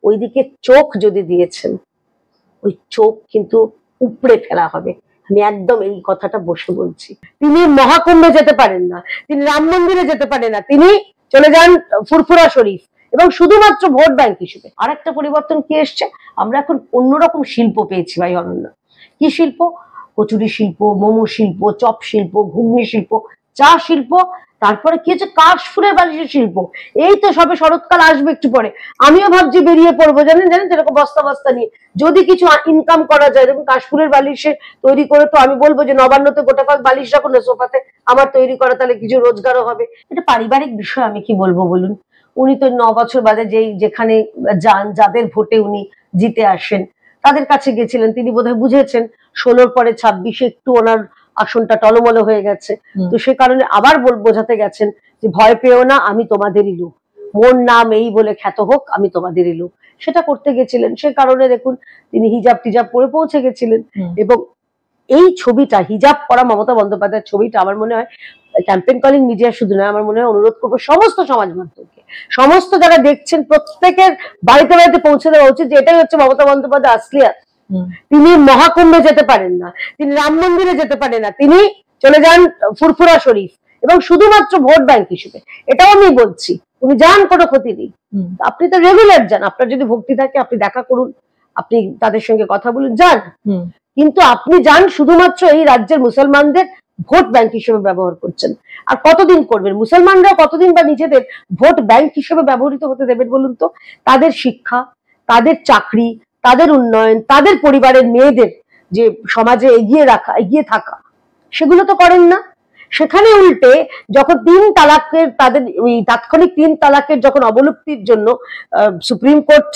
ওইদিকে চোখ যদি দিয়েছেন, ওই চোখ কিন্তু উপড়ে ফেলা হবে। আমি একদম এই কথাটা বসে বলছি। তিনি মহাকুম্ভে যেতে পারেন না, তিনি রাম মন্দিরে যেতে পারেন না, তিনি চলে যান ফুরফুরা শরীফ, এবং শুধুমাত্র ভোট ব্যাংক হিসেবে। আর একটা পরিবর্তন কি এসছে, আমরা এখন অন্যরকম শিল্প পেয়েছি ভাই অনন্যা। কি শিল্প? কচুরি শিল্প, মোমো শিল্প, চপ শিল্প, ঘুগনি শিল্প, চা শিল্প, তারপরে কি হচ্ছে কাশফুলের বালিশের শিল্প। এই তো সবে শরৎকাল আসবে একটু পরে, আমিও ভাবছি বেরিয়ে পড়বো, জানেন যেরকম বস্তা বস্তা নিয়ে, যদি কিছু ইনকাম করা যায়। দেখুন কাশফুলের বালিশে তৈরি করে তো আমি বলবো যে নবান্নতে গোটা কয়েক বালিশ রাখুন না সোফাতে, আমার তৈরি করা, তাহলে কিছু রোজগারও হবে। এটা পারিবারিক বিষয়, আমি কি বলবো বলুন। উনি তো 9 বছর বাদে যেখানে যান, যাদের ভোটে উনি জিতে আসেন, তাদের কাছে গেছিলেন, তিনি বোধহয় বুঝেছেন 16-র পরে 26-এ একটু ওনার আসনটা টলমল হয়ে গেছে, তো সে কারণে আবার বোঝাতে গেছেন যে ভয় পেও না, আমি তোমাদেরই লোক, মোর নাম এই বলে খ্যাত হোক, আমি তোমাদেরই লোক। সেটা করতে গেছিলেন, সে কারণে দেখুন তিনি হিজাব টিজাব পরে পৌঁছে গেছিলেন। এবং এই ছবিটা, হিজাব পরা মমতা বন্দ্যোপাধ্যায়ের ছবিটা, আমার মনে হয় ক্যাম্পেইন কলিং মিডিয়া শুধু নয়, আমার মনে হয় অনুরোধ করবো সমস্ত সমাজ মাধ্যমকে, সমস্ত যারা দেখছেন প্রত্যেকের বাড়িতে বাড়িতে পৌঁছে দেওয়া উচিত যে এটাই হচ্ছে মমতা বন্দ্যোপাধ্যায় আসলিয়াত। তিনি মহাকুম্ভে যেতে পারেন না, তিনি রাম মন্দিরে যেতে পারেন না, তিনি চলে যান ফুরফুরা শরীফ, এবং শুধুমাত্র ভোট ব্যাংক হিসেবে। এটাও আমি বলছি, উনি যান, কোনো ক্ষতি নেই। আপনি তো রেগুলার যান, আপনার যদি ভক্তি থাকে আপনি দেখা করুন, আপনি তাদের সঙ্গে কথা বলুন, যান, কিন্তু আপনি যান শুধুমাত্র এই রাজ্যের মুসলমানদের ভোট ব্যাংক হিসেবে ব্যবহার করছেন। আর কতদিন করবেন? মুসলমানরা কতদিন বা নিজেদের ভোট ব্যাংক হিসেবে ব্যবহৃত হতে দেবেন বলুন তো? তাদের শিক্ষা, তাদের চাকরি, তাদের উন্নয়ন, তাদের পরিবারের মেয়েদের যে সমাজে এগিয়ে থাকা, সেগুলো তো করেন না। সেখানে উল্টে যখন 3 তালাকের, তাদের ওই তাৎক্ষণিক 3 তালাকের যখন অবলুপ্তির জন্য সুপ্রিম কোর্ট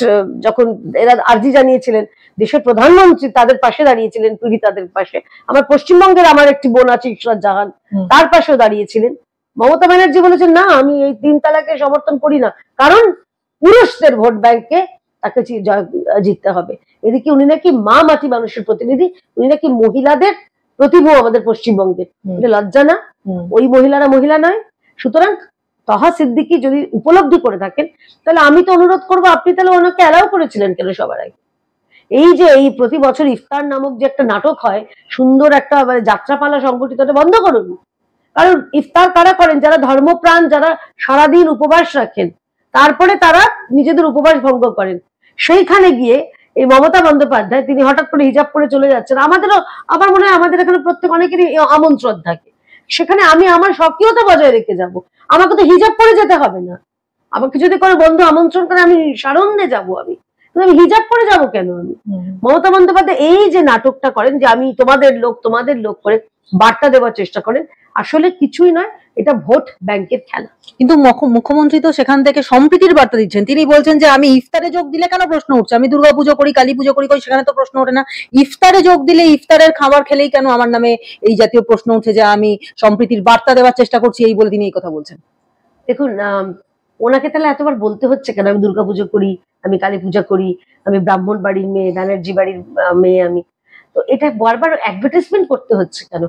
যখন এরা আর্জি জানিয়েছিলেন, দেশের প্রধানমন্ত্রী তাদের পাশে দাঁড়িয়েছিলেন, পীড়িতাদের পাশে। আমার পশ্চিমবঙ্গের আমার একটি বোন আছে ইশরাত জাহান, তার পাশেও দাঁড়িয়েছিলেন। মমতা ব্যানার্জি বলেছেন না, আমি এই 3 তালাকে সমর্থন করি না, কারণ পুরুষদের ভোট ব্যাংকে তাকে জিততে হবে। এদিকে উনি নাকি মা মাটি মানুষের প্রতিনিধি, উনি নাকি মহিলাদের প্রতিভু আমাদের পশ্চিমবঙ্গের। এটা লজ্জা না? ওই মহিলারা মহিলা নয়? সুতরাং তহা সিদ্দিকী যদি উপলব্ধি করে থাকেন, তাহলে আমি তো অনুরোধ করবো, আপনি তাহলে ওনাকে অ্যালাউ করেছিলেন কেন সবার আগে? এই যে এই প্রতি বছর ইফতার নামক যে একটা নাটক হয়, সুন্দর একটা যাত্রাপালা সংগঠিত, বন্ধ করুন। কারণ ইফতার কারা করেন? যারা ধর্মপ্রাণ, যারা সারাদিন উপবাস রাখেন, তারপরে তারা নিজেদের উপবাস ভঙ্গ করেন। সেইখানে গিয়ে এই মমতা বন্দ্যোপাধ্যায় তিনি হঠাৎ করে হিজাব পরে চলে যাচ্ছেন। আমাদেরও, আমার মনে হয় আমাদের এখানে প্রত্যেক অনেকেরই আমন্ত্রণ থাকে, সেখানে আমি আমার স্বকীয়তা বজায় রেখে যাব। আমাকে তো হিজাব পরে যেতে হবে না। আমাকে যদি কোনো বন্ধু আমন্ত্রণ করে, আমি সারণ্যে যাবো, আমি হিজাব পরে যাবো কেন? আমি মমতা বন্দ্যোপাধ্যায় এই যে নাটকটা করেন, যে আমি তোমাদের লোক করে বার্তা দেওয়ার চেষ্টা করেন, আসলে কিছুই নয়, এটা ভোট ব্যাংকের খেলা। কিন্তু মুখ্যমন্ত্রী তো সেখান থেকে সম্প্রীতির বার্তা দিচ্ছেন। তিনি বলছেন যে আমি ইফতারে যোগ দিলে কেন প্রশ্ন উঠছে, আমি দুর্গাপুজো করি, কালী পুজো করি, সেখানে তো প্রশ্ন ওঠে না। ইফতারে যোগ দিলে, ইফতারের খাবার খেলেই কেন আমার নামে এই জাতীয় প্রশ্ন উঠছে যে আমি সম্প্রীতির বার্তা দেওয়ার চেষ্টা করছি, এই বলে তিনি এই কথা বলছেন। দেখুন, ওনাকে তাহলে এতবার বলতে হচ্ছে কেন আমি দুর্গাপুজো করি, আমি কালী পূজা করি, আমি ব্রাহ্মণ বাড়ির মেয়ে, ব্যানার্জি বাড়ির মেয়ে, আমি তো এটা বারবার অ্যাডভার্টাইজমেন্ট করতে হচ্ছে কেন?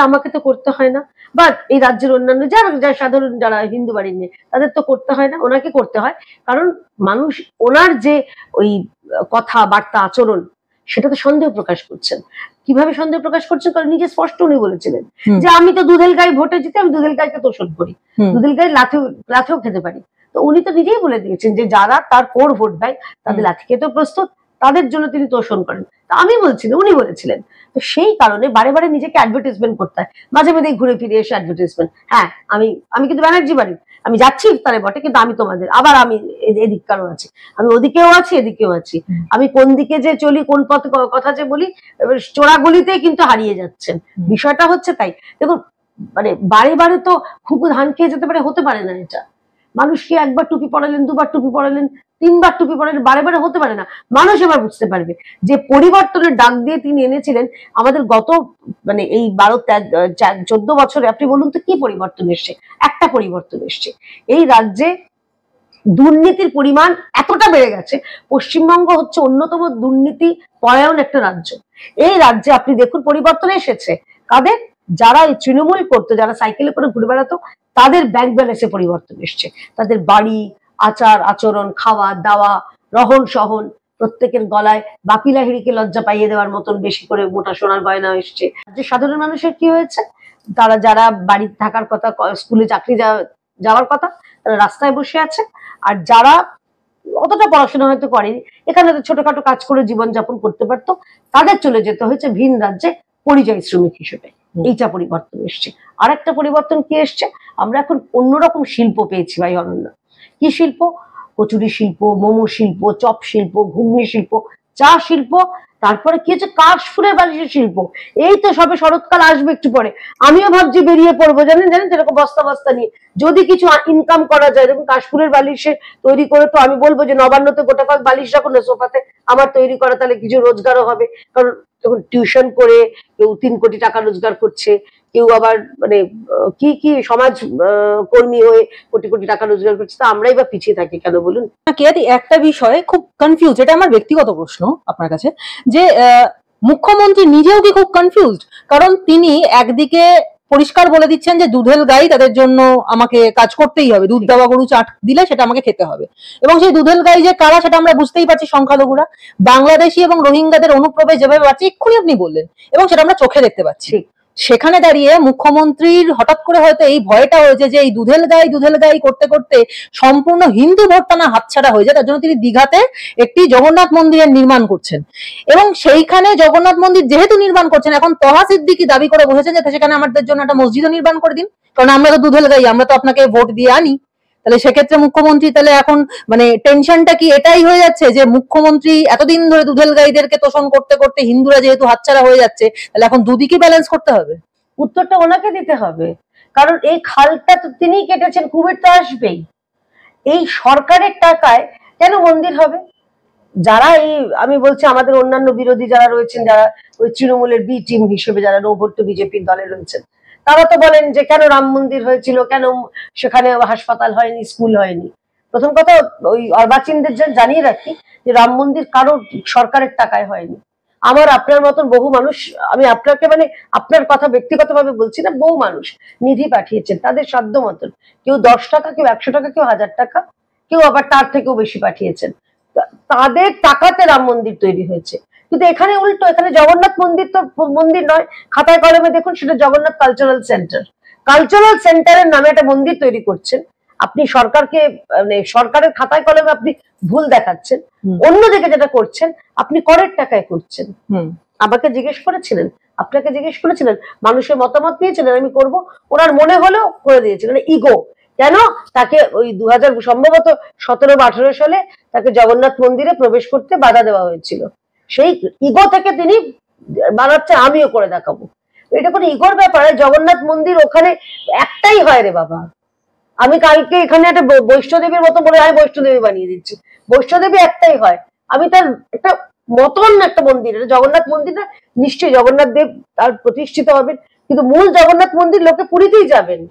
আমাকে তো করতে হয় না, বা এই রাজ্যের অন্যান্য যারা সাধারণ যারা হিন্দু বাড়ির মেয়ে, তাদের তো করতে হয় না, ওনাকে করতে হয়। কারণ মানুষ ওনার যে ওই কথাবার্তা, আচরণ, সেটাতে সন্দেহ প্রকাশ করছেন। কিভাবে সন্দেহ প্রকাশ করছেন? কারণ নিজে স্পষ্ট উনি বলেছিলেন যে আমি তো দুধেল গাই ভোটে জিতে, আমি দুধেল গাইকে তোষণ করি, দুধেল গাই লাথেও খেতে পারি। তো উনি তো নিজেই বলে দিয়েছেন যে যারা তার কোর ভোট ব্যাংক, তাদের লাথি খেতেও প্রস্তুত, তাদের জন্য তিনি তোষণ করেন। তা আমি বলছি না, উনি বলেছিলেন। তো সেই কারণে বারে বারে নিজেকে অ্যাডভার্টাইজমেন্ট করতে হয়, মাঝে মাঝে ঘুরে ফিরে এসে অ্যাডভার্টাইজমেন্ট। হ্যাঁ, আমি কিন্তু ব্যানার্জি বাড়ি, আমি যাচ্ছি ইফতারে বটে, কিন্তু আমি তোমাদের, আবার আমি এদিককারও আছি, আমি ওদিকেও আছি, এদিকেও আছি, আমি কোন দিকে যে চলি, কোন পথে কথা যে বলি, চোরাগলিতেই কিন্তু হারিয়ে যাচ্ছেন। বিষয়টা হচ্ছে তাই। দেখুন, বারে বারে তো খুব ধান খেয়ে যেতে পারে, হতে পারে না এটা। মানুষকে একবার টুপি পরালেন, দুবার টুপি পরালেন, 3বার টুপি পরালেন, বারে বারে হতে পারে না। মানুষ এবার বুঝতে পারবে যে পরিবর্তনের ডাক দিয়ে তিনি এনেছিলেন আমাদের গত এই 12-14 বছরে। আপনি বলুন তো কি পরিবর্তন এসছে? একটা পরিবর্তন এসছে, এই রাজ্যে দুর্নীতির পরিমাণ এতটা বেড়ে গেছে। পশ্চিমবঙ্গ হচ্ছে অন্যতম দুর্নীতি পরায়ণ একটা রাজ্য। এই রাজ্যে আপনি দেখুন পরিবর্তন এসেছে কাদের? যারা এই তৃণমূল করতো, যারা সাইকেলে করে ঘুরে বেড়াতো, তাদের ব্যাংক ব্যালেন্সে পরিবর্তন এসছে। তাদের বাড়ি, আচার আচরণ, খাওয়া দাওয়া, রহন সহন, প্রত্যেকের গলায় বাপি লাহিড়িকে লজ্জা পাইয়ে দেওয়ার মতন বেশি করে মোটা সোনার গয়না এসছে। যে সাধারণ মানুষের কি হয়েছে, তারা যারা বাড়িতে থাকার কথা, স্কুলে চাকরি যাওয়ার কথা, তারা রাস্তায় বসে আছে। আর যারা অতটা পড়াশোনা হয়তো করেনি, এখানে ছোটখাটো কাজ করে জীবনযাপন করতে পারতো, তাদের চলে যেতে হয়েছে ভিন রাজ্যে পরিযায়ী শ্রমিক হিসেবে। এইটা পরিবর্তন এসছে। আর একটা পরিবর্তন কি এসছে, আমরা এখন অন্যরকম শিল্প পেয়েছি ভাই অনন্যা। কি শিল্প? কচুরি শিল্প, মোমো শিল্প, চপ শিল্প, ঘুগনি শিল্প, চা শিল্প, তারপরে কি হচ্ছে কাশফুলের বালিশের শিল্প। এই তো সবে শরৎকাল আসবে একটু পরে, আমিও ভাবছি বেরিয়ে পড়বো, জানেন যেরকম বস্তা বস্তা নিয়ে, যদি কিছু ইনকাম করা যায়। যেমন কাশফুলের বালিশে তৈরি করে তো আমি বলবো যে নবান্নতে গোটা কয়েক বালিশ রাখো না সোফাতে, আমার তৈরি করা, তাহলে কিছু রোজগারও হবে। কারণ যখন টিউশন করে কেউ 3 কোটি টাকা রোজগার করছে, কেউ আবার মানে কি কি সমাজ কর্মী হয়ে কোটি কোটি টাকা রোজগার করছে, তা আমরাই বা পিছিয়ে থাকি কেন বলুন? কেয়াতি, একটা বিষয়ে খুব কনফিউজ, এটা আমার ব্যক্তিগত প্রশ্ন আপনার কাছে, যে মুখ্যমন্ত্রী নিজেও কি খুব কনফিউজড? কারণ তিনি একদিকে পরিষ্কার বলে দিচ্ছেন যে দুধেল গাই, তাদের জন্য আমাকে কাজ করতেই হবে, দুধ দেওয়া গরু চাট দিলে সেটা আমাকে খেতে হবে। এবং সেই দুধেল গাই যে কারা সেটা আমরা বুঝতেই পারছি, সংখ্যালঘুরা, বাংলাদেশি এবং রোহিঙ্গাদের অনুপ্রবেশ যেভাবে বাড়ছে এক্ষুনি আপনি বললেন, এবং সেটা আমরা চোখে দেখতে পাচ্ছি। সেখানে দাঁড়িয়ে মুখ্যমন্ত্রীর হঠাৎ করে হয়তো এই ভয়টা হয়েছে যে এই দুধেল গাই করতে করতে সম্পূর্ণ হিন্দু ভোটটা না হাতছাড়া হয়ে যায়, তার জন্য তিনি দীঘাতে একটি জগন্নাথ মন্দিরের নির্মাণ করছেন। এবং সেইখানে জগন্নাথ মন্দির যেহেতু নির্মাণ করছেন, এখন তহা সিদ্দিকী দাবি করে বসেছেন যে সেখানে আমাদের জন্য একটা মসজিদও নির্মাণ করে দিন, কারণ আমরা তো দুধেল গাই, আমরা তো আপনাকে ভোট দিয়ে আনি। তাহলে সেক্ষেত্রে মুখ্যমন্ত্রী তাহলে এখন মানে টেনশনটা কি এটাই হয়ে যাচ্ছে যে মুখ্যমন্ত্রী এতদিন ধরে দুধেল গাইদেরকে তোষণ করতে করতে হিন্দুরা যেহেতু হাতছাড়া হয়ে যাচ্ছে, তাহলে এখন দুদিকে ব্যালেন্স করতে হবে? উত্তরটা ওনাকে দিতে হবে, কারণ এই খালটা তো তিনিই কেটেছেন, কুমির তো আসবেই। এই সরকারের টাকায় কেন মন্দির হবে? যারা এই আমি বলছি আমাদের অন্যান্য বিরোধী যারা রয়েছেন, যারা ওই তৃণমূলের বি টিম হিসেবে যারা নৌভট্ট বিজেপির দলে রয়েছেন, তারা তো বলেন যে কেন রাম মন্দির হয়েছিল, কেন সেখানে হাসপাতাল হয়নি, স্কুল হয়নি। প্রথম কথা, ওই অর্বাচীনদের জানিয়ে রাখি যে রাম মন্দির কারো সরকারের টাকায় হয়নি। আমার আপনার মতন বহু মানুষ, আমি আপনাকে মানে আপনার কথা ব্যক্তিগতভাবে বলছি না, বহু মানুষ নিধি পাঠিয়েছেন তাদের সাধ্য মতন, কেউ 10 টাকা, কেউ 100 টাকা, কেউ 1000 টাকা, কেউ আবার তার থেকেও বেশি পাঠিয়েছেন। তাদের টাকাতে রাম মন্দির তৈরি হয়েছে। কিন্তু এখানে উল্টো, এখানে জগন্নাথ মন্দির তো মন্দির নয়, খাতায় কলমে দেখুন সেটা জগন্নাথ কালচারাল সেন্টার। কালচারাল সেন্টারের নামে একটা মন্দির তৈরি করছেন আপনি, সরকারকে মানে সরকারের খাতায় কলমে আপনি ভুল দেখাচ্ছেন। অন্যদিকে যেটা করছেন আপনি করের টাকায় করছেন। আমাকে জিজ্ঞেস করেছিলেন, আপনাকে জিজ্ঞেস করেছিলেন, মানুষের মতামত নিয়েছিলেন, আমি করব, ওনার মনে হলেও করে দিয়েছিলেন। ইগো কেন? তাকে ওই 2000 সম্ভবত 17 বা 18 সালে তাকে জগন্নাথ মন্দিরে প্রবেশ করতে বাধা দেওয়া হয়েছিল। সেই ইগো থেকে তিনি বানাচ্ছে আমিও করে দেখাবো। এটা কোনো ইগোর ব্যাপারে, জগন্নাথ মন্দির ওখানে একটাই হয় রে বাবা। আমি কালকে এখানে একটা বৈষ্ণোদেবীর মতো বলে আমি বৈষ্ণোদেবী বানিয়ে দিচ্ছি, বৈষ্ণোদেবী একটাই হয়। আমি তার একটা মতন একটা মন্দির, জগন্নাথ মন্দিরটা নিশ্চয়ই জগন্নাথ দেব তার প্রতিষ্ঠিত হবেন, কিন্তু মূল জগন্নাথ মন্দির লোকে পুরীতেই যাবেন।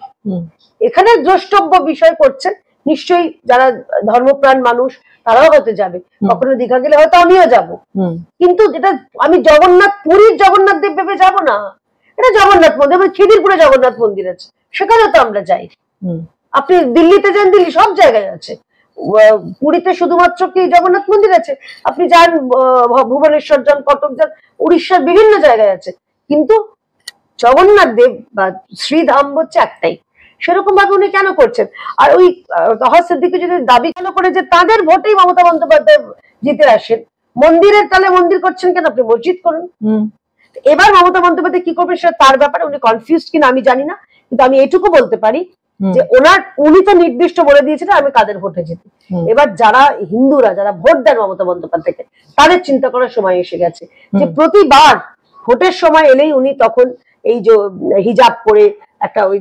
এখানে দ্রষ্টব্য বিষয় করছেন নিশ্চয়ই যারা ধর্মপ্রাণ মানুষ, তারাও হয়তো যাবে। কখনো দীঘা গেলে হয়তো আমিও যাব, কিন্তু যেটা আমি জগন্নাথ পুরীর জগন্নাথ দেব ভেবে যাবো না। এটা জগন্নাথ মন্দির, খিদিরপুরে জগন্নাথ মন্দির আছে, সেখানে তো আমরা যাই। আপনি দিল্লিতে যান, দিল্লি সব জায়গায় আছে। পুরীতে শুধুমাত্র কি জগন্নাথ মন্দির আছে? আপনি যান ভুবনেশ্বর যান, কটক যান, উড়িষ্যার বিভিন্ন জায়গায় আছে, কিন্তু জগন্নাথ দেব বা শ্রীধাম হচ্ছে একটাই। সেরকম ভাবে উনি কেন করছেন? আর ওই তহা সিদ্দিকী যদি দাবি কেন করে যে তাদের ভোটেই মমতা বন্দ্যোপাধ্যায় জিতে আসেন, মন্দিরের তালে মন্দির করছেন কেন? আপনি মসজিদ করুন। এবার মমতা বন্দ্যোপাধ্যায় কি করবে সেটা তার ব্যাপারে, উনি কনফিউজ কিনা আমি জানি না, কিন্তু আমি এটুকু বলতে পারি যে উনি তো নির্দিষ্ট বলে দিয়েছিলেন আমি কাদের ভোটে জিতি। এবার যারা হিন্দুরা যারা ভোট দেন মমতা বন্দ্যোপাধ্যায়কে, তাদের চিন্তা করার সময় এসে গেছে যে প্রতিবার ভোটের সময় এলেই উনি তখন এই যে হিজাব পরে একটা ওই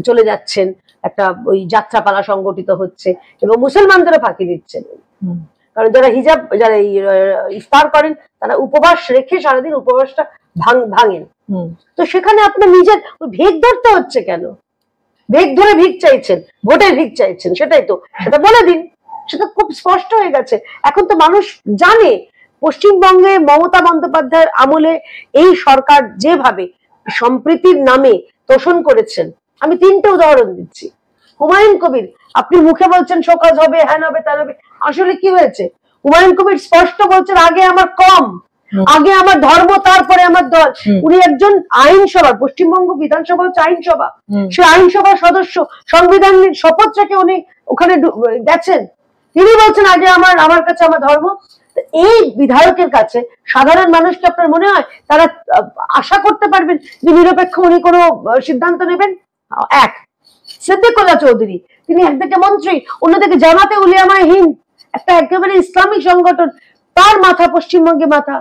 চলে যাচ্ছেন, একটা ওই যাত্রাপালা সংগঠিত হচ্ছে এবং মুসলমানদেরও ফাঁকি দিচ্ছেন। কারণ যারা হিজাব, যারা ইফতার করেন, তারা উপবাস রেখে সারাদিন উপবাসটা ভাঙেন। তো সেখানে আপনার নিজের ওই ভেগ ধরতে হচ্ছে কেন? ভেগ ধরে ভিক চাইছেন, ভোটের ভিক চাইছেন, সেটাই তো, সেটা বলে দিন। সেটা খুব স্পষ্ট হয়ে গেছে। এখন তো মানুষ জানে পশ্চিমবঙ্গে মমতা বন্দ্যোপাধ্যায়ের আমলে এই সরকার যেভাবে সম্প্রীতির নামে তোষণ করেছেন। আমি 3টে উদাহরণ দিচ্ছি। হুমায়ুন কবির, আপনি মুখে বলছেন শোকজ হবে, হ্যান হবে, ত্যান হবে, আসলে কি হয়েছে? হুমায়ুন কবির স্পষ্ট বলছেন আগে আমার কম, আগে আমার ধর্ম, তারপরে আমার দল। উনি একজন আইনসভা, পশ্চিমবঙ্গ বিধানসভা হচ্ছে আইনসভা, সে আইনসভার সদস্য, সংবিধান শপথ রেখে উনি ওখানে গেছেন। তিনি বলছেন আগে আমার কাছে আমার ধর্ম। এই বিধায়কের কাছে সাধারণ মানুষকে আপনার মনে হয় তারা আশা করতে পারবেন যে নিরপেক্ষ উনি কোনো সিদ্ধান্ত নেবেন? এক, সিদ্দিকুল্লাহ চৌধুরী, তিনি একদিকে মন্ত্রী, অন্যদিকে জামাতে উলিয়ামায়ে হিন্দ, একটা একেবারে ইসলামিক সংগঠন, তার মাথা পশ্চিমবঙ্গে মাথা।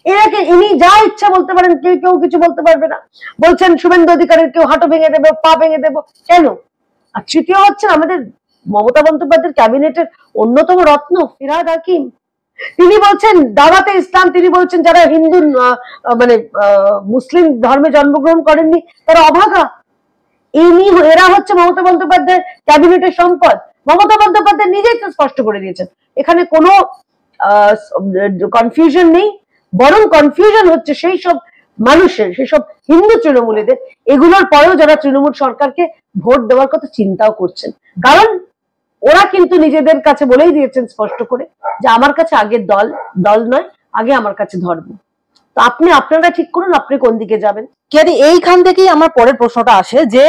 এনাকে ইনি যা ইচ্ছা বলতে পারেন, কেউ কিছু বলতে পারবে না। বলছেন শুভেন্দু অধিকারীর কেউ হাঁটু ভেঙে দেবে, পা ভেঙে দেবো, কেন? আর তৃতীয় হচ্ছে আমাদের মমতা বন্দ্যোপাধ্যায়ের ক্যাবিনেটের অন্যতম রত্ন ফিরহাদ হাকিম, তিনি বলছেন দাওয়াতে ইসলাম, তিনি বলছেন যারা হিন্দু মানে মুসলিম ধর্মে জন্মগ্রহণ করেননি তারা অভাগা। এরা হচ্ছে মমতা বন্দ্যোপাধ্যায়ের ক্যাবিনেটের সম্পদ। মমতা বন্দ্যোপাধ্যায় নিজেই তো স্পষ্ট করে দিয়েছেন, এখানে কোনো কনফিউশন নেই, বরং কনফিউশন হচ্ছে সেই সব মানুষের, সেসব হিন্দু তৃণমূলীদের, এগুলোর পরেও যারা তৃণমূল সরকারকে ভোট দেওয়ার কথা চিন্তাও করছেন। কারণ ওরা কিন্তু নিজেদের কাছে বলেই দিয়েছেন স্পষ্ট করে যে আমার কাছে আগে দল নয়, আগে আমার কাছে ধর্ম। তো আপনারা ঠিক করুন আপনি কোন দিকে যাবেন। এইখান থেকেই আমার পরের প্রশ্নটা আসে যে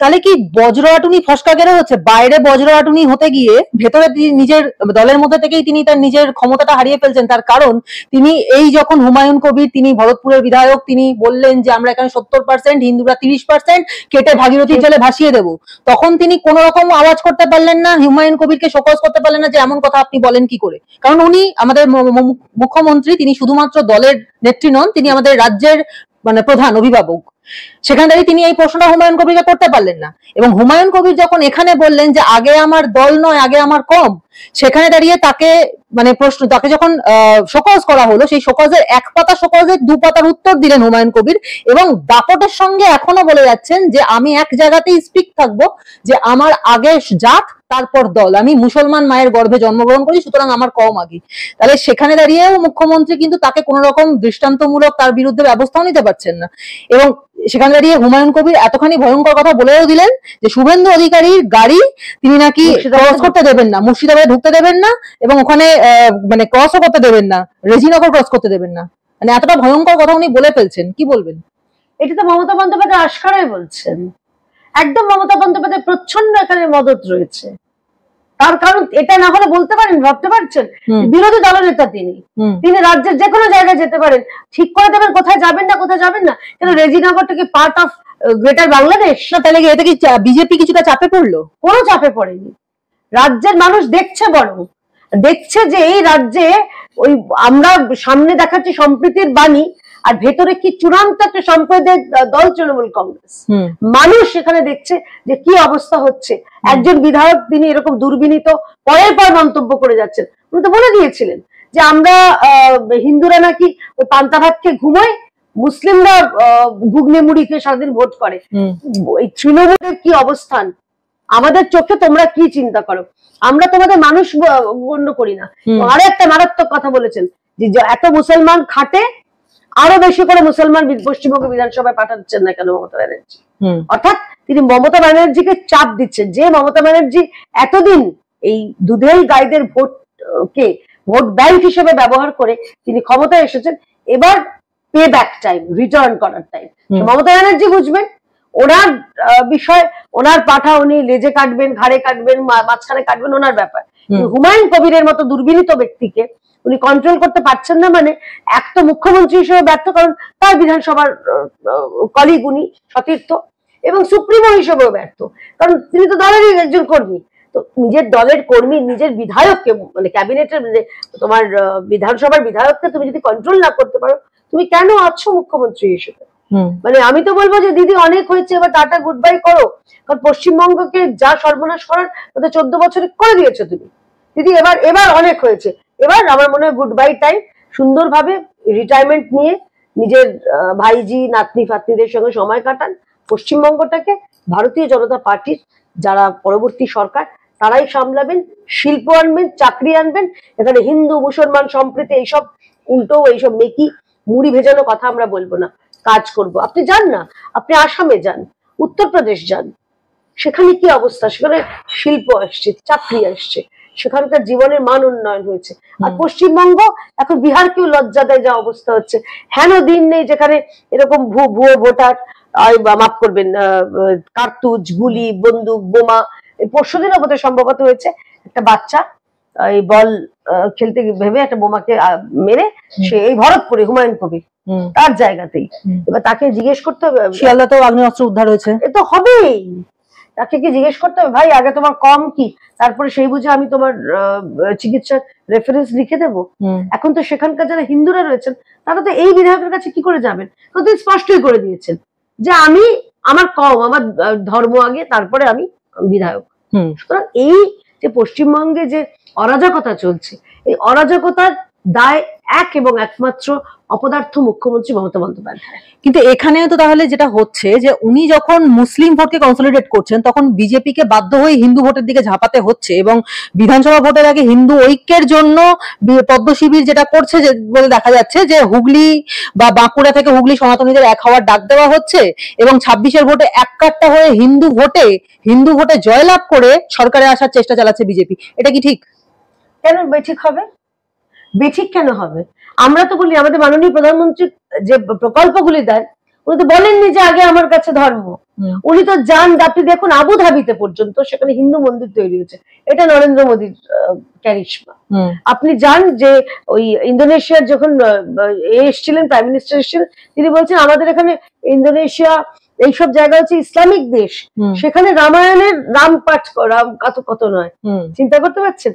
তাহলে কি বজ্রহাটুনি ফসকা গেড়ে হচ্ছে? বাইরে বজ্রহাটুনি হতে গিয়ে ভেতরে নিজের দলের মধ্যে থেকেই তিনি তার নিজের ক্ষমতাটা হারিয়ে ফেলছেন। তার কারণ তিনি এই যখন হুমায়ুন কবির, তিনি ভরতপুরের বিধায়ক, তিনি বললেন যে আমরা এখানে 70%, হিন্দুরা 30%, কেটে ভাগীরথীর জলে ভাসিয়ে দেব, তখন তিনি কোন রকম আওয়াজ করতে পারলেন না, হুমায়ুন কবিরকে শোকজ করতে পারলেন না যে এমন কথা আপনি বলেন কি করে। কারণ উনি আমাদের মুখ্যমন্ত্রী, তিনি শুধুমাত্র দলের নেত্রী নন, তিনি আমাদের রাজ্যের মানে প্রধান অভিভাবক। সেখান থেকে তিনি এই প্রশ্নটা হুমায়ুন কবিরকে করতে পারলেন না। এবং হুমায়ুন কবির যখন এখানে বললেন যে আগে আমার দল নয়, আগে আমার কম, সেখানে দাঁড়িয়ে তাকে মানে তাকে যখন শোকজ করা হলো, সেই শোকজের এক পাতা শোকজের 2 পাতার উত্তর দিলেন হুমায়ুন কবির, এবং দাপটের সঙ্গে এখনো বলে যাচ্ছেন যে আমি এক জায়গাতেই স্পিক থাকবো, যে আমার আগে জাত তারপর দল, আমি মুসলমান মায়ের গর্ভে জন্মগ্রহণ করি, সুতরাং আমার কম আগে। তাহলে সেখানে দাঁড়িয়েও মুখ্যমন্ত্রী কিন্তু তাকে কোন রকম দৃষ্টান্তমূলক তার বিরুদ্ধে ব্যবস্থাও নিতে পারছেন না। এবং সেখানে দাঁড়িয়ে হুমায়ুন কবির এতখানি ভয়ঙ্কর কথা বলেও দিলেন যে শুভেন্দু অধিকারীর গাড়ি তিনি নাকি ক্রস করতে দেবেন না, মুর্শিদাবাদে ঢুকতে দেবেন না, এবং ওখানে মানে ক্রসও করতে দেবেন না, রেজিনগর ক্রস করতে দেবেন না। মানে এতটা ভয়ঙ্কর কথা উনি বলে ফেলছেন, কি বলবেন? এটা তো মমতা বন্দ্যোপাধ্যায় আশকারাই বলছেন, একদম মমতা বন্দ্যোপাধ্যায় প্রচ্ছন্ন এখানে মদত রয়েছে। তার কারণ এটা না হলে বলতে পারেন, ভাবতে পারছেন বিরোধী দলনেতা তিনি রাজ্যের যে কোনো জায়গায় যেতে পারেন, ঠিক করে দেবেন কোথায় যাবেন না কোথায় যাবেন না। কেন রেজিনগরটা কি পার্ট অফ গ্রেটার বাংলাদেশ? না, তাহলে এতে কি বিজেপি কিছুটা চাপে পড়লো? কোনো চাপে পড়েনি, রাজ্যের মানুষ দেখছে, বরং দেখছে যে এই রাজ্যে ওই আমরা সামনে দেখাচ্ছি সম্প্রীতির বাণী, আর ভেতরে কি চূড়ান্ত একটা সাম্প্রদায়িক দল তৃণমূল কংগ্রেস। মানুষ সেখানে দেখছে যে কি অবস্থা হচ্ছে। একজন বিধায়ক তিনি এরকম দুর্বিনীত পরের পর মন্তব্য করে যাচ্ছেন। উনি তো বলে দিয়েছিলেন যে আমরা হিন্দুরা নাকি ওই পান্তা ভাত খেয়ে ঘুমায়, মুসলিমরা ঘুগনি মুড়ি খেয়ে সারাদিন ভোট করে। এই তৃণমূলের কি অবস্থান আমাদের চোখে তোমরা কি চিন্তা করো, আমরা তোমাদের মানুষ গণ্য করি না। আরো একটা মারাত্মক কথা বলেছেন যে এত মুসলমান খাটে, আরো বেশি করে মুসলমান পশ্চিমবঙ্গ বিধানসভায় পাঠাচ্ছেন না কেন মমতা ব্যানার্জি? অর্থাৎ তিনি মমতা ব্যানার্জিকে চাপ দিচ্ছেন যে মমতা ব্যানার্জি এতদিন এই দুধেই গাইদের ভোটকে ভোট ব্যাংক হিসেবে ব্যবহার করে তিনি ক্ষমতায় এসেছেন, এবার পে ব্যাক টাইম, রিটার্ন করার টাইম। মমতা ব্যানার্জি বুঝবেন ওনার বিষয়, ওনার পাঠা উনি লেজে কাটবেন, ঘাড়ে কাটবেন, মাঝখানে কাটবেন, ওনার ব্যাপার। হুমায়ুন কবিরের মতো দুর্বিনীত ব্যক্তিকে উনি কন্ট্রোল করতে পারছেন না, মানে এক তো মুখ্যমন্ত্রী হিসেবে ব্যর্থ, কারণ তার বিধানসভার কলিগ উনি সতীর্থ, এবং সুপ্রিমো হিসেবেও ব্যর্থ, কারণ তিনি তো দলেরই একজন কর্মী। তো নিজের দলের কর্মী, নিজের বিধায়ককে, মানে ক্যাবিনেটের তোমার বিধানসভার বিধায়ককে তুমি যদি কন্ট্রোল না করতে পারো, তুমি কেন আছো মুখ্যমন্ত্রী হিসেবে? মানে আমি তো বলবো যে দিদি অনেক হয়েছে, এবার টাটা গুড বাই করো। কারণ পশ্চিমবঙ্গকে যা সর্বনাশ করার গত 14 বছরে করে দিয়েছো তুমি দিদি, এবার অনেক হয়েছে। এবার আমার মনে হয় গুড বাই টাইম, সুন্দরভাবে রিটায়ারমেন্ট নিয়ে নিজের ভাইজি নাতনি ফাতনিদের সঙ্গে সময় কাটান। পশ্চিমবঙ্গটাকে ভারতীয় জনতা পার্টির যারা পরবর্তী সরকার তারাই সামলাবেন, শিল্প আনবেন, চাকরি আনবেন। এখানে হিন্দু মুসলমান সম্প্রীতি এইসব উল্টো, এইসব মেকি মুড়ি ভেজানো কথা আমরা বলবো না, কাজ করব। আপনি যান না, আপনি আসামে যান, উত্তরপ্রদেশ যান, সেখানে কি অবস্থা, সেখানে শিল্প আসছে, চাকরি আসছে, সেখানকার জীবনের মান উন্নয়ন হয়েছে। আর পশ্চিমবঙ্গ এখন বিহারকেও লজ্জা দেয় যা অবস্থা হচ্ছে। হেন দিন নেই যেখানে এরকম ভুয়ো ভোটার, মাফ করবেন, কার্তুজ, গুলি, বন্দুক, বোমা। পরশুদিনও বোধহয় সম্ভবত হয়েছে, একটা বাচ্চা এই বল খেলতে ভেবে একটা বোমাকে মেরে সে এই ভরতপুরে হুমায়ুন কবির তার জায়গাতেই। এবার তাকে জিজ্ঞেস করতে হবে, শিয়ালদাতেও আগ্নেয়াস্ত্র উদ্ধার হয়েছে, এ তো হবেই। তাকে কি জিজ্ঞেস করতে হবে, ভাই আগে তোমার কম কি, তারপরে সেই বুঝে আমি তোমার চিকিৎসার রেফারেন্স লিখে দেবো? এখন তো সেখানকার যারা হিন্দুরা রয়েছেন তারা তো এই বিধায়কের কাছে কি করে যাবেন? তো স্পষ্টই করে দিয়েছেন যে আমি আমার কম, আমার ধর্ম আগে, তারপরে আমি বিধায়ক। সুতরাং এই যে পশ্চিমবঙ্গে যে অরাজকতা চলছে, এই অরাজকতার দায় এক এবং একমাত্র অপদার্থ মুখ্যমন্ত্রী মমতা বন্দ্যোপাধ্যায়। কিন্তু এখানেও তো তাহলে যেটা হচ্ছে যে উনি যখন মুসলিম ভোটকে কনসলিডেট করছেন তখন বিজেপিকে বাধ্য হয়ে হিন্দু ভোটের দিকে ঝাঁপাতে হচ্ছে, এবং বিধানসভা ভোটের আগে হিন্দু ঐক্যের জন্য পদ্ম শিবির যেটা করছে বলে দেখা যাচ্ছে যে হুগলি বা বাঁকুড়া থেকে হুগলি সনাতনীদের এক হওয়ার ডাক দেওয়া হচ্ছে, এবং 26-এর ভোটে এক কাট্টা হয়ে হিন্দু ভোটে জয়লাভ করে সরকারে আসার চেষ্টা চালাচ্ছে বিজেপি। এটা কি ঠিক? কেন বেঠিক হবে? বেঠিক কেন হবে? আমরা তো বলি আমাদের মাননীয় প্রধানমন্ত্রী যে প্রকল্পগুলি দেন, উনি তো বলেননি যে আগে আমার কাছে ধর্ম। উনি তো যান, আপনি দেখুন আবুধাবিতে পর্যন্ত সেখানে হিন্দু মন্দির তৈরি হয়েছে, এটা নরেন্দ্র মোদীর ক্যারিশমা। আপনি যান যে ওই ইন্দোনেশিয়ার যখন এসেছিলেন, প্রাইম মিনিস্টার এসেছিলেন, তিনি বলছেন আমাদের এখানে ইন্দোনেশিয়া এইসব জায়গা হচ্ছে ইসলামিক দেশ, সেখানে রামায়ণের রাম পাঠ রাম কত নয়, চিন্তা করতে পারছেন?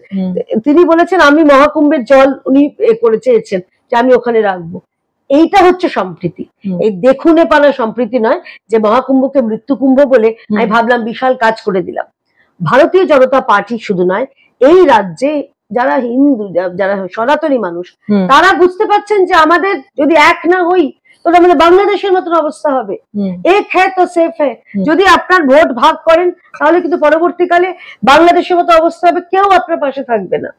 তিনি বলেছেন আমি মহাকুম্ভের জল উনি করে চেয়েছেন যে আমি ওখানে রাখবো। এইটা হচ্ছে সম্প্রীতি, এই দেখুনে পানা সম্প্রীতি নয় যে মহাকুম্ভকে মৃত্যুকুম্ভ বলে আমি ভাবলাম বিশাল কাজ করে দিলাম। ভারতীয় জনতা পার্টি শুধু নয়, এই রাজ্যে যারা হিন্দু, যারা সনাতনী মানুষ, তারা বুঝতে পারছেন যে আমাদের যদি এক না হই তাহলে আমাদের বাংলাদেশের মতন অবস্থা হবে। এক হ্যায় তো সেফ হ্যায়। যদি আপনার ভোট ভাগ করেন তাহলে কিন্তু পরবর্তীকালে বাংলাদেশের মতো অবস্থা হবে, কেউ আপনার পাশে থাকবে না।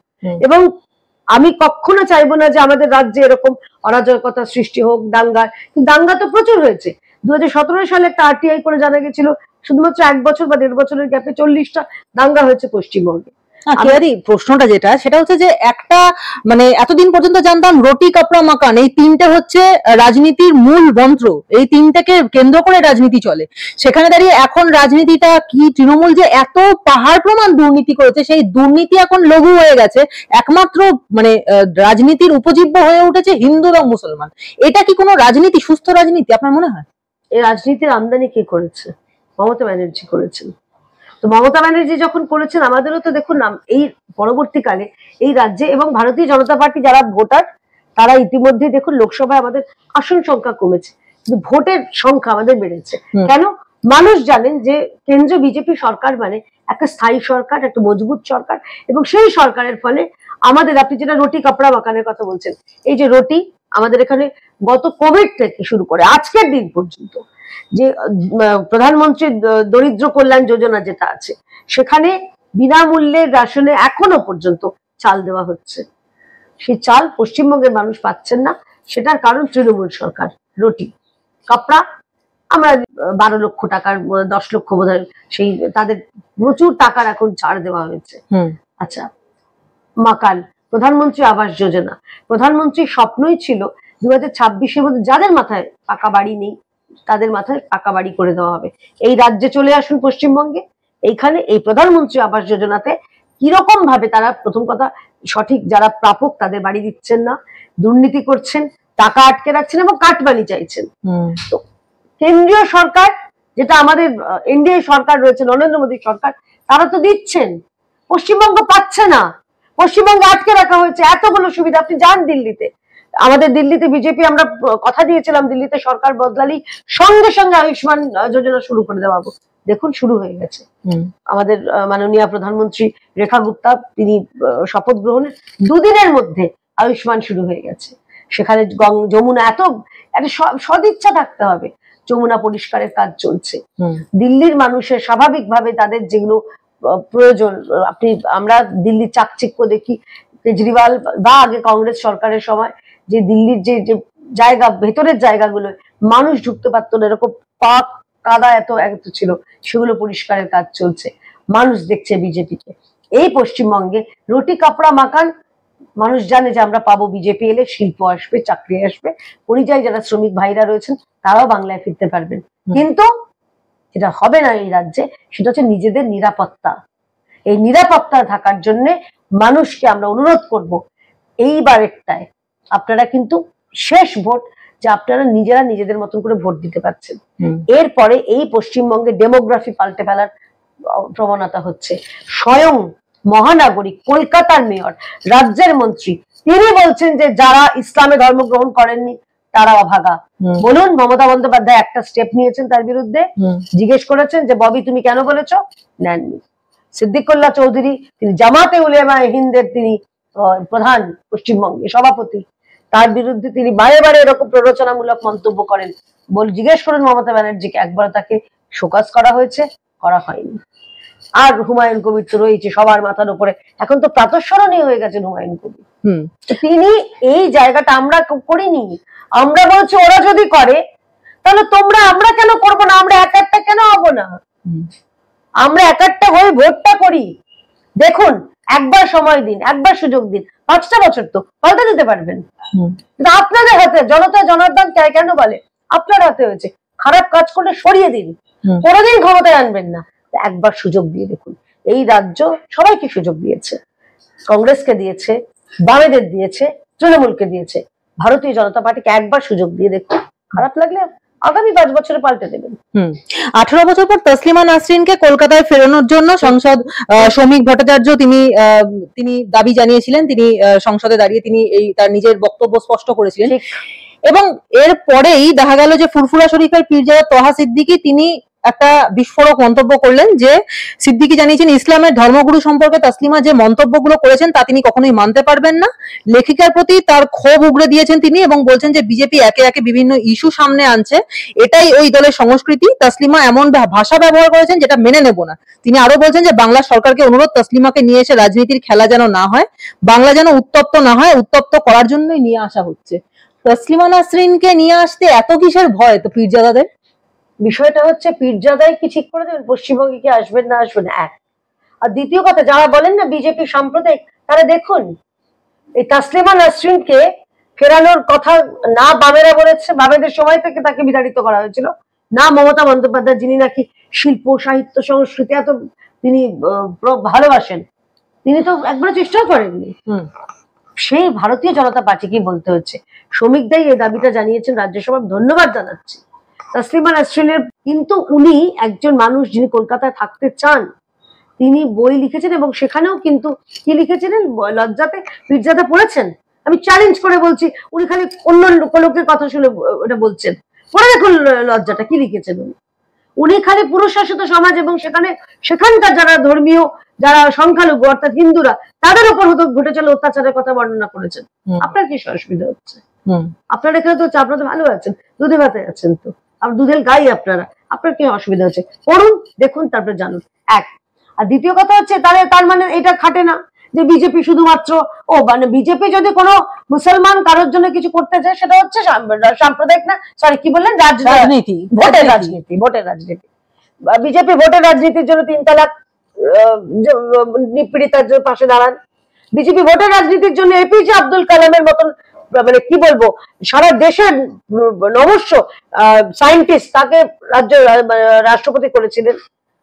এবং আমি কখনো চাইবো না যে আমাদের রাজ্যে এরকম অরাজকতা সৃষ্টি হোক, দাঙ্গা তো প্রচুর হয়েছে। 2017 সালে একটা আরটিআই করে জানা গেছিল শুধুমাত্র 1 বছর বা 1.5 বছরের গ্যাপে 40টা দাঙ্গা হয়েছে পশ্চিমবঙ্গে। প্রশ্নটা সেটা হচ্ছে যে একটা মানে এতদিন পর্যন্ত জানতাম রুটি কাপড়া মাকান, এই তিনটে হচ্ছে রাজনীতির মূল মন্ত্র, এই তিনটাকে কেন্দ্র করে রাজনীতি চলে। সেখানে দাঁড়িয়ে এখন রাজনীতিটা কি, তৃণমূল যে এত পাহাড় প্রমাণ দুর্নীতি করেছে, সেই দুর্নীতি এখন লঘু হয়ে গেছে, একমাত্র মানে রাজনীতির উপজীব্য হয়ে উঠেছে হিন্দু এবং মুসলমান। এটা কি কোনো রাজনীতি, সুস্থ রাজনীতি আপনার মনে হয়? এই রাজনীতির আমদানি কে করেছে? মমতা ব্যানার্জি করেছেন। তো মমতা ব্যানার্জি যখন করেছেন, আমাদেরও তো দেখুন এই পরবর্তীকালে এই রাজ্যে এবং ভারতীয় জনতা পার্টি যারা ভোটার, তারা ইতিমধ্যে দেখুন লোকসভায় আমাদের আসন সংখ্যা কমেছে, কিন্তু ভোটের সংখ্যা আমাদের বেড়েছে। কেন? মানুষ জানেন যে কেন্দ্র বিজেপি সরকার মানে একটা স্থায়ী সরকার, একটা মজবুত সরকার, এবং সেই সরকারের ফলে আমাদের, আপনি যেটা রুটি কাপড়া মাকানের কথা বলছেন, এই যে রুটি আমাদের এখানে গত কোভিড থেকে শুরু করে আজকের দিন পর্যন্ত যে প্রধানমন্ত্রী দরিদ্র কল্যাণ যোজনা যেটা আছে, সেখানে বিনামূল্যে রেশনে এখনো পর্যন্ত চাল দেওয়া হচ্ছে। সেই চাল পশ্চিমবঙ্গের মানুষ পাচ্ছেন না, সেটার কারণ তৃণমূল সরকার। রুটি কাপড়া আমরা 12 লক্ষ টাকার 10 লক্ষ বোধহয় সেই তাদের প্রচুর টাকার এখন ছাড় দেওয়া হয়েছে। আচ্ছা, মাকান, প্রধানমন্ত্রী আবাস যোজনা, প্রধানমন্ত্রীর স্বপ্নই ছিল 2026-এর মধ্যে যাদের মাথায় পাকা বাড়ি নেই তাদের মাথায় পাকা বাড়ি করে দেওয়া হবে। এই রাজ্যে চলে আসুন পশ্চিমবঙ্গে, এইখানে এই প্রধানমন্ত্রী আবাস যোজনাতে কিরকম ভাবে তারা, প্রথম কথা সঠিক যারা প্রাপক তাদের বাড়ি দিচ্ছেন না, দুর্নীতি করছেন, টাকা আটকে রাখছেন এবং কাটমানি চাইছেন। তো কেন্দ্রীয় সরকার যেটা আমাদের এনডিএ সরকার রয়েছে, নরেন্দ্র মোদী সরকার, তারা তো দিচ্ছেন, পশ্চিমবঙ্গ পাচ্ছে না। পশ্চিমবঙ্গে আটকে রাখা হয়েছে এতগুলো সুবিধা। আপনি যান দিল্লিতে, আমাদের দিল্লিতে বিজেপি, আমরা কথা দিয়েছিলাম দিল্লিতে সরকার বদলালেই সঙ্গে সঙ্গে আয়ুষ্মান যোজনা শুরু করে দেওয়া, দেখুন শুরু হয়ে গেছে। আমাদের মাননীয় প্রধানমন্ত্রী রেখা গুপ্তা, তিনি শপথ গ্রহণের 2 দিনের মধ্যে আয়ুষ্মান শুরু হয়ে গেছে। সেখানে যমুনা, এত একটা সদিচ্ছা থাকতে হবে, যমুনা পরিষ্কারের কাজ চলছে। দিল্লির মানুষের স্বাভাবিকভাবে তাদের যেগুলো প্রয়োজন, আমরা দিল্লির চাকচিক্য দেখি, কেজরিওয়াল বা আগে কংগ্রেস সরকারের সময় যে দিল্লির যে জায়গা, ভেতরের জায়গাগুলো মানুষ ঢুকতে পারতো না, এরকম পাক কাদা এত ছিল, সেগুলো পরিষ্কারের কাজ চলছে। মানুষ দেখছে বিজেপিকে। এই পশ্চিমবঙ্গে রুটি কাপড়া মাকান, মানুষ জানে যে আমরা পাবো বিজেপি এলে, শিল্প আসবে, চাকরি আসবে, পরিযায়ী যারা শ্রমিক ভাইরা রয়েছেন তারাও বাংলায় ফিরতে পারবেন। কিন্তু যেটা হবে না এই রাজ্যে সেটা হচ্ছে নিজেদের নিরাপত্তা। এই নিরাপত্তা থাকার জন্য মানুষকে আমরা অনুরোধ করব, এইবারেরটায় আপনারা কিন্তু শেষ ভোট, যে আপনারা নিজেরা নিজেদের মতন করে ভোট দিতে পারছেন। এরপরে এই পশ্চিমবঙ্গে ডেমোগ্রাফি পাল্টে ফেলার প্রবণতা হচ্ছে। স্বয়ং মহানাগরিক কলকাতার মেয়র, রাজ্যের মন্ত্রী, তিনি বলছেন যে যারা ইসলামে ধর্মগ্রহণ করেননি তারা অভাগা। বলুন, মমতা বন্দ্যোপাধ্যায় একটা স্টেপ নিয়েছেন তার বিরুদ্ধে? জিজ্ঞেস করেছেন যে ববি তুমি কেন বলেছো? নেননি। সিদ্দিকুল্লাহ চৌধুরী, তিনি জামাতে উলেমায়ে হিন্দের তিনি প্রধান পশ্চিমবঙ্গে সভাপতি, তার বিরুদ্ধে তিনি বারে বারে এরকম প্ররোচনামূলক মন্তব্য করেন। জিজ্ঞেস করুন মমতা ব্যানার্জিকে, একবার তাকে শোকজ করা হয়েছে? করা হয়নি। আর হুমায়ুন কবির তো রয়েছে সবার মাথার উপরে, এখন তো প্রাতঃস্মরণীয় হয়ে গেছেন হুমায়ুন কবির। তিনি এই জায়গাটা আমরা করিনি। আমরা বলছি ওরা যদি করে তাহলে তোমরা, আমরা কেন করবো না? আমরা এক একটা কেন হবো না? আমরা এক একটা হয়ে ভোটটা করি। দেখুন, একবার সময় দিন, একবার সুযোগ দিন, 5টা বছর তো পাল্টে দিতে পারবেন। কিন্তু আপনাদের হাতে, জনতা জনার্দন কেন বলে আপনার হাতে হয়েছে, খারাপ কাজ করলে সরিয়ে দিন, কোনোদিন ক্ষমতায় আনবেন না। একবার সুযোগ দিয়ে দেখুন। এই রাজ্য সবাইকে সুযোগ দিয়েছে, কংগ্রেসকে দিয়েছে, বামেদের দিয়েছে, তৃণমূলকে দিয়েছে, ভারতীয় জনতা পার্টিকে একবার সুযোগ দিয়ে দেখুন। খারাপ লাগলে আগামী 5 বছরে পাল্টে দেবেন। 18 বছর পর তসলিমা নাসরিনকে কলকাতায় ফেরানোর জন্য সংসদ শ্রমিক ভট্টাচার্য তিনি দাবি জানিয়েছিলেন। তিনি সংসদে দাঁড়িয়ে তিনি এই তার নিজের বক্তব্য স্পষ্ট করেছিলেন। এবং এর পরেই দেখা গেল যে ফুরফুরা শরীফের পীরজাদা তহা সিদ্দিকী তিনি একটা বিস্ফোরক মন্তব্য করলেন, যে সিদ্দিকী জানিয়েছেন ইসলামের ধর্মগুরু সম্পর্কে তসলিমা যে মন্তব্যগুলো করেছেন তা তিনি কখনোই মানতে পারবেন না। লেখিকার প্রতি তার ক্ষোভ উগরে দিয়েছেন তিনি এবং বলছেন যে বিজেপি একে একে বিভিন্ন ইস্যু সামনে আনছে, এটাই ওই দলের সংস্কৃতি। তসলিমা এমন ভাষা ব্যবহার করেছেন যেটা মেনে নেব না। তিনি আরো বলছেন যে বাংলা সরকারকে অনুরোধ, তসলিমাকে নিয়ে এসে রাজনীতির খেলা যেন না হয়, বাংলা যেন উত্তপ্ত না হয়, উত্তপ্ত করার জন্যই নিয়ে আসা হচ্ছে। তসলিমা নাসরিনকে নিয়ে আসতে এত কিসের ভয় তো পীরজাদাদের? বিষয়টা হচ্ছে পীরজাদাই কি ঠিক করে দেবেন পশ্চিমবঙ্গে কি আসবেন না আসবেন, এক। আর দ্বিতীয় কথা, যারা বলেন না বিজেপি সাম্প্রদায়িক, তারা দেখুন এই তসলিমা নাসরিনকে ফেরানোর কথা না বামেরা বলেছে, বামেদের সময় থেকে তাকে বিতাড়িত করা হয়েছিল, না মমতা বন্দ্যোপাধ্যায় যিনি নাকি শিল্প সাহিত্য সংস্কৃতি এত তিনি ভালোবাসেন, তিনি তো একবার চেষ্টাও করেননি। সেই ভারতীয় জনতা পার্টিকে বলতে হচ্ছে। শ্রমিকদাই এই দাবিটা জানিয়েছেন রাজ্যসভায়, ধন্যবাদ জানাচ্ছি তসলিমা নাসরিনের। কিন্তু উনি একজন মানুষ যিনি কলকাতায় থাকতে চান, তিনি বই লিখেছেন এবং সেখানেও কিন্তু কি লিখেছিলেন, লজ্জাতে পীরজাদা পড়েছেন। আমি চ্যালেঞ্জ করে বলছি, উনি খালি অন্য লোকের কথা শুনে ওটা বলছেন, পড়ে দেখুন লজ্জাটা কি লিখেছেন উনি খালি পুরুষ শাসিত সমাজ এবং সেখানকার যারা ধর্মীয়, যারা সংখ্যালঘু অর্থাৎ হিন্দুরা, তাদের উপর ঘটেছিল অত্যাচারের কথা বর্ণনা করেছেন। আপনার কি অসুবিধা হচ্ছে? আপনার এখানে তো আপনারা তো ভালো আছেন, দুধে ভাতে আছেন, তো দুধের গাই আপনারা, আপনার কি অসুবিধা হচ্ছে? পড়ুন, দেখুন, তারপরে জানুন, এক। আর দ্বিতীয় কথা হচ্ছে, তার মানে এটা খাটে না যে বিজেপি শুধুমাত্র, মানে বিজেপি যদি কোনো মুসলমান কারোর জন্য কিছু করতে চায় সেটা হচ্ছে সাম্প্রদায়িক না, সরি কি বললেন, রাজনীতি, ভোটের রাজনীতি, ভোটের রাজনীতি। বিজেপি ভোটের রাজনীতির জন্য 3 তালাক নিপীড়িতার পাশে দাঁড়ান। বিজেপি ভোটের রাজনীতির জন্য এপিজে আব্দুল কালামের মতন, মানে কি বলবো, সারা দেশের নমস্য সায়েন্টিস্ট তাকে রাষ্ট্রপতি করেছিলেন।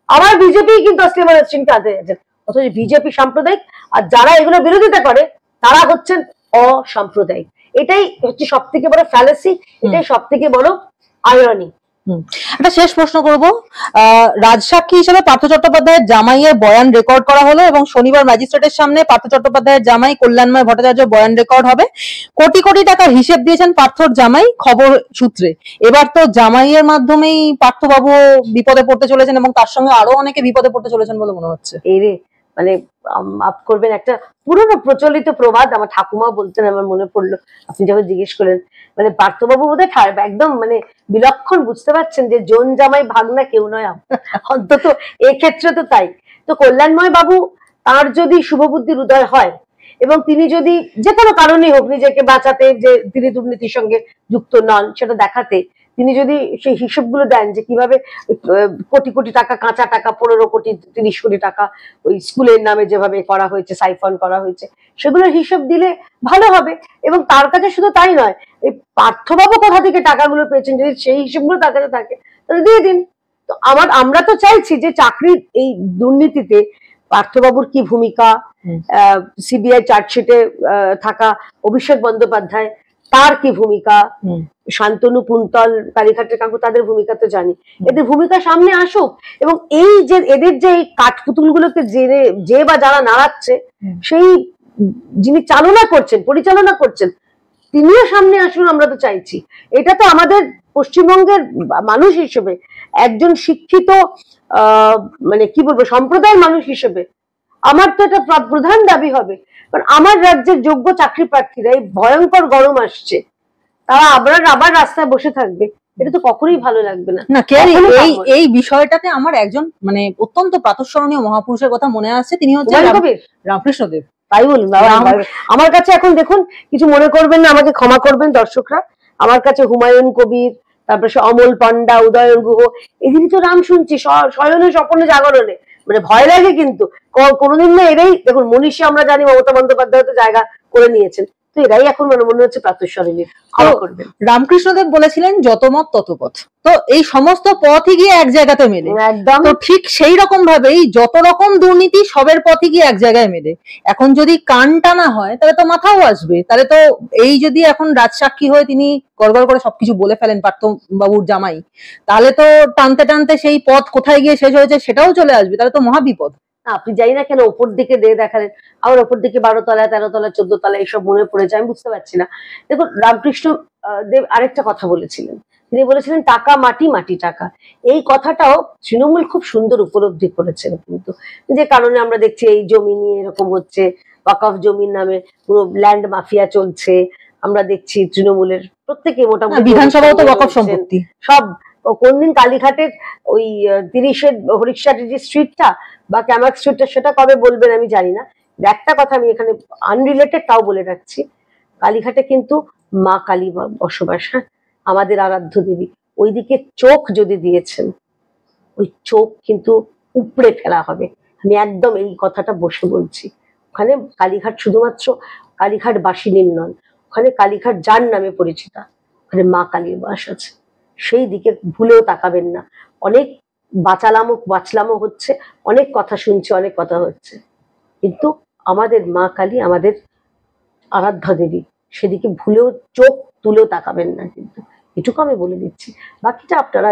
আবার বিজেপি কিন্তু তসলিমা নাসরিনকে আনতে যাচ্ছেন, অথচ বিজেপি সাম্প্রদায়িক, আর যারা এগুলো বিরোধিতা করে তারা হচ্ছেন অসাম্প্রদায়িক। এটাই হচ্ছে সব থেকে বড় ফ্যালাসি, এটাই সব থেকে বড় আয়রনি। একটা শেষ প্রশ্ন করব, রাজসাক্ষী হিসেবে পার্থ চট্টোপাধ্যায়ের জামাইয়ের বয়ান রেকর্ড করা হলো এবং শনিবার ম্যাজিস্ট্রেটের সামনে পার্থ চট্টোপাধ্যায়ের জামাই কল্যাণময় ভট্টাচার্য বয়ান রেকর্ড হবে। কোটি কোটি টাকার হিসেব দিয়েছেন পার্থর জামাই খবর সূত্রে। এবার তো জামাইয়ের মাধ্যমেই পার্থবাবু বিপদে পড়তে চলেছেন এবং তার সঙ্গে আরো অনেকে বিপদে পড়তে চলেছেন বলে মনে হচ্ছে। এই রে, মানে মাফ করবেন, একটা পুরনো প্রচলিত প্রবাদ আমার ঠাকুমা বলতেন, আমার মনে পড়লো আপনি যখন জিজ্ঞেস করলেন। মানে পার্থবাবু বোধহয় একদম মানে বিলক্ষণ বুঝতে পারছেন যে জন জামাই ভাগনা কেউ নয়, অন্তত এক্ষেত্রে তো তাই। তো কল্যাণময় বাবু, তার যদি শুভবুদ্ধির উদয় হয় এবং তিনি যদি যে কোনো কারণেই হোক নিজেকে বাঁচাতে, যে তিনি দুর্নীতির সঙ্গে যুক্ত নন সেটা দেখাতে, তিনি যদি সেই হিসেবগুলো দেন যে কিভাবে কোটি কোটি টাকা, কাঁচা টাকা 15 কোটি 30 কোটি টাকা ওই স্কুলের নামে যেভাবে করা হয়েছে, সাইফন করা হয়েছে, সেগুলোর হিসেব দিলে ভালো হবে। এবং তার কাছে শুধু তাই নয়, এই পার্থবাবু কোথা থেকে টাকাগুলো পেয়েছেন, যদি সেই হিসেবগুলো তার কাছে থাকে তাহলে দিয়ে দিন। তো আমরা তো চাইছি যে চাকরির এই দুর্নীতিতে পার্থবাবুর কি ভূমিকা, সিবিআই চার্জশিটে থাকা অভিষেক বন্দ্যোপাধ্যায় তার কি ভূমিকা, শান্তনু কুন্তল, কালীঘাটের কাকু, তাদের ভূমিকা তো জানি, এদের ভূমিকা সামনে আসুক। এবং এই যে এদের যে এই কাঠপুতুল গুলোকে যে বা যারা নাড়াচ্ছে, সেই যিনি পরিচালনা করছেন তিনিও সামনে আসুন, আমরা তো চাইছি। এটা তো আমাদের পশ্চিমবঙ্গের মানুষ হিসেবে, একজন শিক্ষিত মানে কি বলবো সম্প্রদায়ের মানুষ হিসেবে আমার তো এটা প্রধান দাবি হবে। কারণ আমার রাজ্যের যোগ্য চাকরি প্রার্থীরা এই ভয়ঙ্কর গরম আসছে, তারা আবার রাস্তায় বসে থাকবে, এটা তো কখনোই ভালো লাগবে না। এই বিষয়টাতে আমার একজন মানে অত্যন্ত প্রাতঃস্মরণীয় মহাপুরুষের কথা মনে আসছে, তিনি হচ্ছে রামকৃষ্ণদেব। তাই বলুন, আমার কাছে এখন দেখুন, কিছু মনে করবেন না, আমাকে ক্ষমা করবেন দর্শকরা, আমার কাছে হুমায়ুন কবির, তারপরে অমল পান্ডা, উদয়ন গুহ, এদিনই তো নাম শুনছি শয়নে স্বপনে জাগরণে, মানে ভয় লাগে। কিন্তু কোনোদিন না এরাই, দেখুন মনীষী আমরা জানি মমতা বন্দ্যোপাধ্যায় তো জায়গা করে নিয়েছেন, তো এরাই এখন মনে হচ্ছে প্রাতঃস্মরণীয়। রামকৃষ্ণদেব বলেছিলেন যত মত তত পথ, তো এই সমস্ত পথই গিয়ে এক জায়গাতে মেলে। একদম তো ঠিক সেই রকম ভাবেই যত রকম দুর্নীতি সবের পথই গিয়ে এক জায়গায় মেলে। এখন যদি কান টানা হয় তাহলে তো মাথাও আসবে, তাহলে তো এই যদি এখন রাজসাক্ষী হয়ে তিনি গড়গড় করে সবকিছু বলে ফেলেন পার্থ বাবুর জামাই, তাহলে তো টানতে টানতে সেই পথ কোথায় গিয়ে শেষ হয়েছে সেটাও চলে আসবে, তাহলে তো মহাবিপদ। আপনি জানি না কেন ওপর দিকে দেখালেন, আমার ওপর দিকে 12 তলা 13 তলা 14 তলা এইসব মনে পড়েছে, আমি বুঝতে পারছি না। দেখুন রামকৃষ্ণ দেব আরেকটা কথা বলেছিলেন, তিনি বলেছিলেন টাকা মাটি, মাটি টাকা। এই কথাটাও তৃণমূল খুব সুন্দর উপলব্ধি করেছেন, কিন্তু যে কারণে আমরা দেখছি এই জমি নিয়ে এরকম হচ্ছে, ওয়াকফ জমির নামে পুরো ল্যান্ড মাফিয়া চলছে। আমরা দেখছি তৃণমূলের প্রত্যেকে মোটামুটি বিধানসভাও তো ওয়াকফ সম্পত্তি সব। কোনদিন কালীঘাটের ওই 30-এর হরিষা স্ট্রিটটা বা ক্যামাক স্ট্রিটটা, সেটা কবে বলবেন আমি জানি না। একটা কথা আমি এখানে আনরিলেটেড তাও বলে রাখছি, কালীঘাটে কিন্তু মা কালী বসবাস, হ্যাঁ, আমাদের আরাধ্য দেবী। ওইদিকে চোখ যদি দিয়েছেন, ওই চোখ কিন্তু উপড়ে ফেলা হবে। আমি একদম এই কথাটা বসে বলছি। ওখানে কালীঘাট শুধুমাত্র কালীঘাট বাসিনীর নন, ওখানে কালীঘাট যার নামে পরিচিতা, ওখানে মা কালীর বাস আছে, সেই দিকে ভুলেও তাকাবেন না। অনেক বাঁচলামো হচ্ছে, অনেক কথা শুনছে, অনেক কথা হচ্ছে, কিন্তু আমাদের মা কালী, আমাদের আরাধ্যা দেবী, সেদিকে ভুলেও চোখ তুলেও তাকাবেন না। কিন্তু এটুকু আমি বলে দিচ্ছি, বাকিটা আপনারা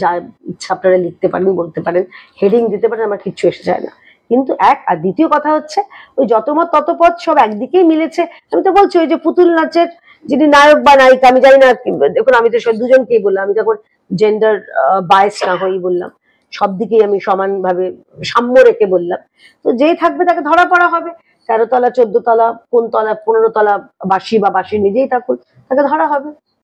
যা ইচ্ছা আপনারা লিখতে পারেন, বলতে পারেন, হেডিং দিতে পারেন, আমার কিচ্ছু এসে যায় না। কিন্তু আর দ্বিতীয় কথা হচ্ছে, ওই যত মত তত পথ সব একদিকেই মিলেছে। আমি তো বলছি ওই যে পুতুল নাচের যিনি নায়ক বা নায়িকা, আমি জানি না, দেখুন আমি তো দুজনকেই বললাম, আমি তখন জেন্ডার বায়াস না হয়েই বললাম, সব দিকেই আমি সমানভাবে সাম্য রেখে বললাম। তো যেই থাকবে তাকে ধরা পড়া হবে, 13 তলা 14 তলা কোন তলা 15 তলা বাসি বা বাসি নিজেই থাকুন, তাকে ধরা হবে।